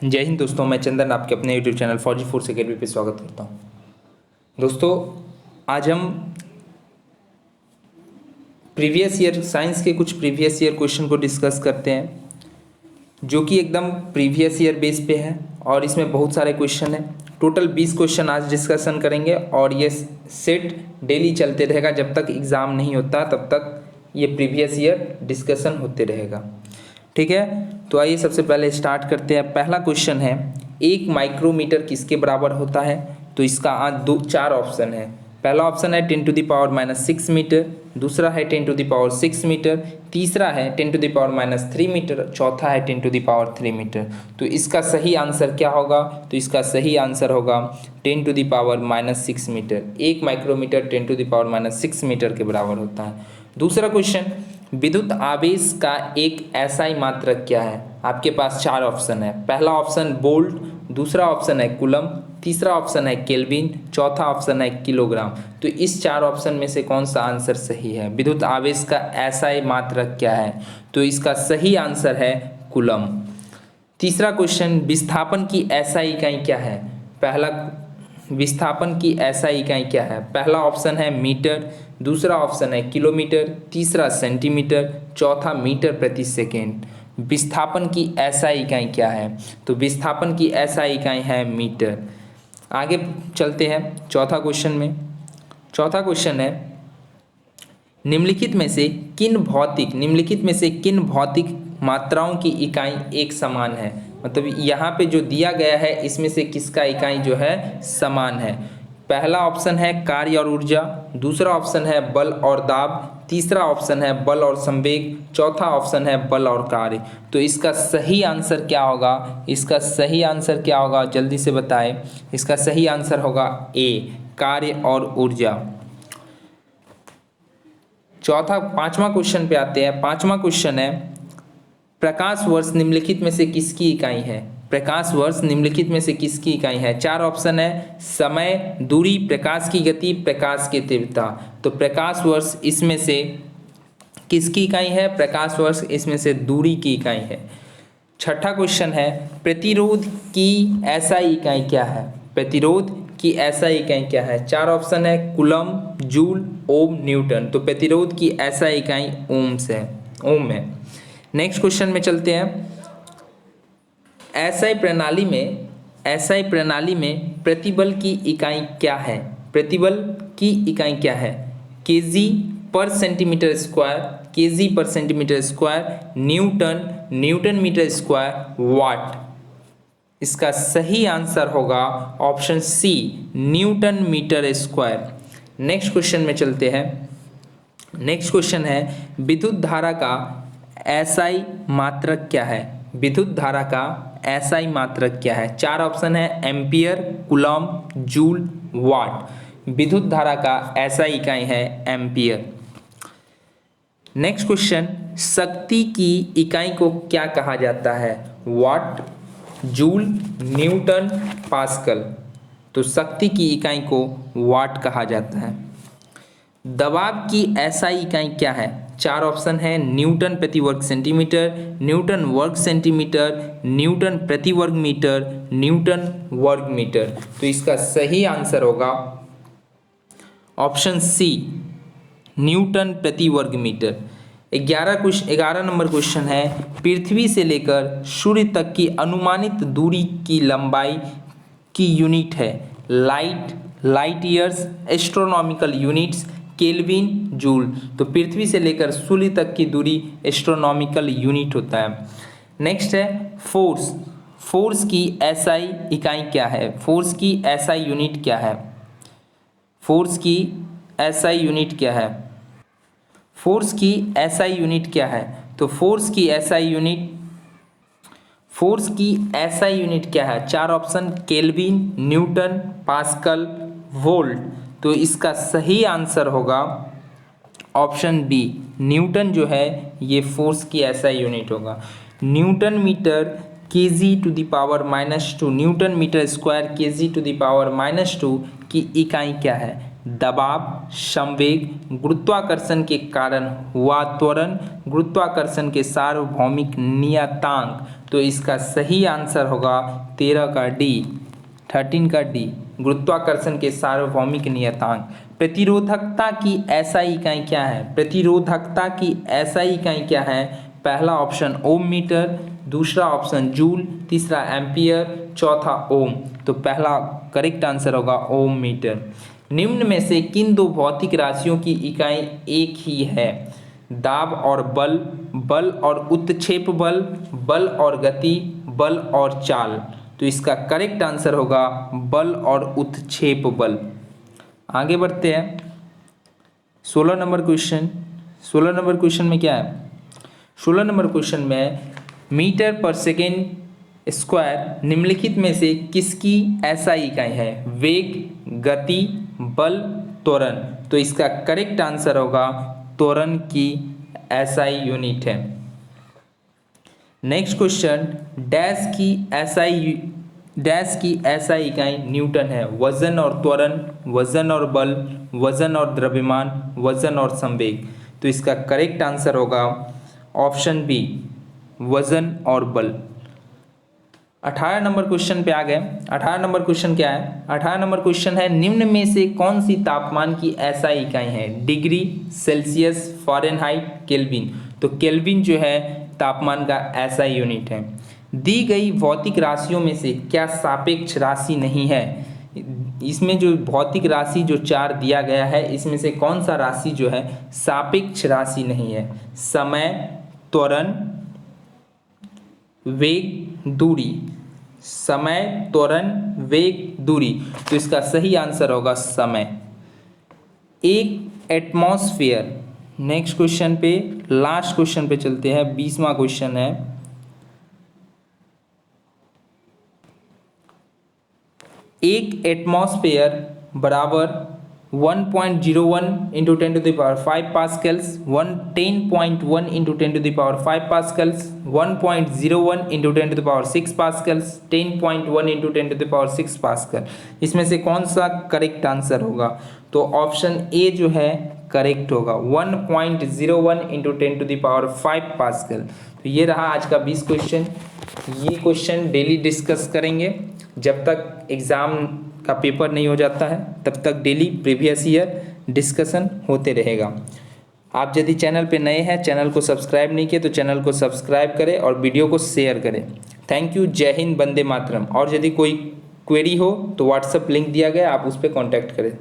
जय हिंद दोस्तों, मैं चंदन आपके अपने यूट्यूब चैनल फौजी फोर्स अकेडमी पे स्वागत करता हूं। दोस्तों, आज हम प्रीवियस ईयर साइंस के कुछ प्रीवियस ईयर क्वेश्चन को डिस्कस करते हैं, जो कि एकदम प्रीवियस ईयर बेस पे है और इसमें बहुत सारे क्वेश्चन हैं। टोटल 20 क्वेश्चन आज डिस्कशन करेंगे और ये सेट डेली चलते रहेगा। जब तक एग्ज़ाम नहीं होता तब तक ये प्रीवियस ईयर डिस्कशन होते रहेगा। ठीक है, तो आइए सबसे पहले स्टार्ट करते हैं। पहला क्वेश्चन है, 1 माइक्रोमीटर किसके बराबर होता है? तो इसका आज 4 ऑप्शन है। पहला ऑप्शन है 10⁻⁻6 मीटर, दूसरा है 10⁻6 मीटर, तीसरा है 10⁻³ मीटर, चौथा है 10⁻³ मीटर। तो इसका सही आंसर क्या होगा? तो इसका सही आंसर होगा 10⁻6 मीटर। 1 माइक्रोमीटर 10⁻6 मीटर के बराबर होता है। दूसरा क्वेश्चन, विद्युत आवेश का एक एसआई मात्रक क्या है? आपके पास 4 ऑप्शन है। पहला ऑप्शन वोल्ट, दूसरा ऑप्शन है कूलम, तीसरा ऑप्शन है केल्विन, चौथा ऑप्शन है किलोग्राम। तो इस 4 ऑप्शन में से कौन सा आंसर सही है? विद्युत आवेश का एसआई मात्रक क्या है? तो इसका सही आंसर है कूलम। तीसरा क्वेश्चन, विस्थापन की एसआई इकाई क्या है? विस्थापन की एसआई इकाई क्या है? पहला ऑप्शन है मीटर, दूसरा ऑप्शन है किलोमीटर, तीसरा सेंटीमीटर, चौथा मीटर प्रति सेकेंड। विस्थापन की एसआई इकाई क्या है? तो विस्थापन की एसआई इकाई है मीटर। आगे चलते हैं चौथा क्वेश्चन में। चौथा क्वेश्चन है, निम्नलिखित में से किन भौतिक मात्राओं की इकाई एक समान है? मतलब यहाँ पे जो दिया गया है इसमें से किसका इकाई जो है समान है? पहला ऑप्शन है कार्य और ऊर्जा, दूसरा ऑप्शन है बल और दाब, तीसरा ऑप्शन है बल और संवेग, चौथा ऑप्शन है बल और कार्य। तो इसका सही आंसर क्या होगा? इसका सही आंसर क्या होगा? जल्दी से बताएं। इसका सही आंसर होगा ए, कार्य और ऊर्जा। पांचवा क्वेश्चन पे आते हैं। पांचवा क्वेश्चन है, प्रकाश वर्ष निम्नलिखित में से किसकी इकाई है? प्रकाश वर्ष निम्नलिखित में से किसकी इकाई है? 4 ऑप्शन है, समय, दूरी, प्रकाश की गति, प्रकाश की तीव्रता। तो प्रकाश वर्ष इसमें से किसकी इकाई है? प्रकाश वर्ष इसमें से दूरी की इकाई है। छठा क्वेश्चन है, प्रतिरोध की एसआई इकाई क्या है? प्रतिरोध की एसआई इकाई क्या है? 4 ऑप्शन है, कूलम, जूल, ओम, न्यूटन। तो प्रतिरोध की एसआई इकाई ओम है। नेक्स्ट क्वेश्चन में चलते हैं। एसआई प्रणाली में प्रतिबल की इकाई क्या है? प्रतिबल की इकाई क्या है? KG per centimetre square, KG per centimetre square, newton metre square, watt. इसका सही आंसर होगा option C, newton metre square. Next question में चलते हैं। नेक्स्ट क्वेश्चन है, विद्युत धारा का एसआई मात्रक क्या है? विद्युत धारा का एसआई मात्रक क्या है? 4 ऑप्शन है, एम्पियर, कूलम, जूल, वाट। विद्युत धारा का एसआई इकाई है एम्पियर। नेक्स्ट क्वेश्चन, शक्ति की इकाई को क्या कहा जाता है? वाट, जूल, न्यूटन, पास्कल। तो शक्ति की इकाई को वाट कहा जाता है। दबाव की एसआई इकाई क्या है? 4 ऑप्शन है, न्यूटन प्रति वर्ग सेंटीमीटर, न्यूटन वर्ग सेंटीमीटर, न्यूटन प्रति वर्ग मीटर, न्यूटन वर्ग मीटर। तो इसका सही आंसर होगा ऑप्शन सी, न्यूटन प्रति वर्ग मीटर। 11 नंबर क्वेश्चन है, पृथ्वी से लेकर सूर्य तक की अनुमानित दूरी की लंबाई की यूनिट है? Light years, astronomical units, kelvin, joule. तो पृथ्वी से लेकर सूर्य तक की दूरी एस्ट्रोनॉमिकल यूनिट होता है। नेक्स्ट है फोर्स की एसआई इकाई क्या है? फोर्स की एसआई यूनिट क्या है? फोर्स की एसआई यूनिट क्या है? फोर्स की एसआई यूनिट क्या है? तो फोर्स की एसआई यूनिट क्या है? 4 option, kelvin, Newton, pascal, volt. तो इसका सही आंसर होगा ऑप्शन बी, न्यूटन जो है ये फोर्स की एसआई यूनिट होगा। Newton metre kg⁻⁻², newton metre square kg⁻⁻² की इकाई क्या है? दबाव, संवेग, गुरुत्वाकर्षण के कारण हुआ त्वरण, गुरुत्वाकर्षण के सार्वभौमिक नियतांक। तो इसका सही आंसर होगा 13 का डी, 13 का डी, गुरुत्वाकर्षण के सार्वभौमिक नियतांक। प्रतिरोधकता की एसआई इकाई क्या है? प्रतिरोधकता की एसआई इकाई क्या है? पहला ऑप्शन ओम मीटर, दूसरा ऑप्शन जूल, तीसरा एम्पियर, चौथा ओम। तो पहला करेक्ट आंसर होगा ओम मीटर। निम्न में से किन दो भौतिक राशियों की इकाई एक ही है? दाब और बल, बल और उत्क्षेप बल, बल और गति, बल और चाल। तो इसका करेक्ट आंसर होगा बल और उत्क्षेप बल। आगे बढ़ते हैं 16 नंबर क्वेश्चन। 16 नंबर क्वेश्चन में क्या है? 16 नंबर क्वेश्चन में मीटर पर सेकेंड स्क्वायर निम्नलिखित में से किसकी एसआई इकाई है? वेग, गति, बल, त्वरण। तो इसका करेक्ट आंसर होगा त्वरण की एसआई यूनिट है। नेक्स्ट क्वेश्चन, डैश की एसआई इकाई न्यूटन है। वजन और त्वरण, वजन और बल, वजन और द्रव्यमान, वजन और संवेग। तो इसका करेक्ट आंसर होगा ऑप्शन बी, वजन और बल। 18 नंबर क्वेश्चन पे आ गए। 18 नंबर क्वेश्चन क्या है? 18 नंबर क्वेश्चन है निम्न में से कौन सी तापमान की एसआई इकाई है? Degree, Celsius, Fahrenheit, kelvin. तो केल्विन जो है तापमान का एसआई यूनिट है। दी गई भौतिक राशियों में से क्या सापेक्ष राशि नहीं है? इसमें जो भौतिक राशि जो 4 दिया गया है इसमें से कौन सा राशि जो है सापेक्ष राशि नहीं है? समय, त्वरण, वेग, दूरी। समय, त्वरण, वेग, दूरी। तो इसका सही आंसर होगा समय। एक एटमॉस्फेयर। नेक्स्ट क्वेश्चन पे, लास्ट क्वेश्चन पे चलते हैं। 20वां क्वेश्चन है। एक एटमॉस्फेयर बराबर 1.01 into 10⁵ pascals, 10.1 into 10⁵ pascals, 1.01 into 10⁶ pascals, 10.1 into 10⁶ pascal. इसमें से कौन सा करेक्ट आंसर होगा? तो ऑप्शन ए जो है करेक्ट होगा, 1.01 इंटू 10⁵ पास्कल। तो ये रहा आज का 20 क्वेश्चन। ये क्वेश्चन डेली डिस्कस करेंगे जब तक एग्ज़ाम का पेपर नहीं हो जाता है, तब तक डेली प्रीवियस ईयर डिस्कशन होते रहेगा। आप यदि चैनल पे नए हैं, चैनल को सब्सक्राइब नहीं किए तो चैनल को सब्सक्राइब करें और वीडियो को शेयर करें। Thank you. जय हिंद, वंदे मातरम। और यदि कोई क्वेरी हो तो व्हाट्सएप लिंक दिया गया, आप उस पर कॉन्टैक्ट करें।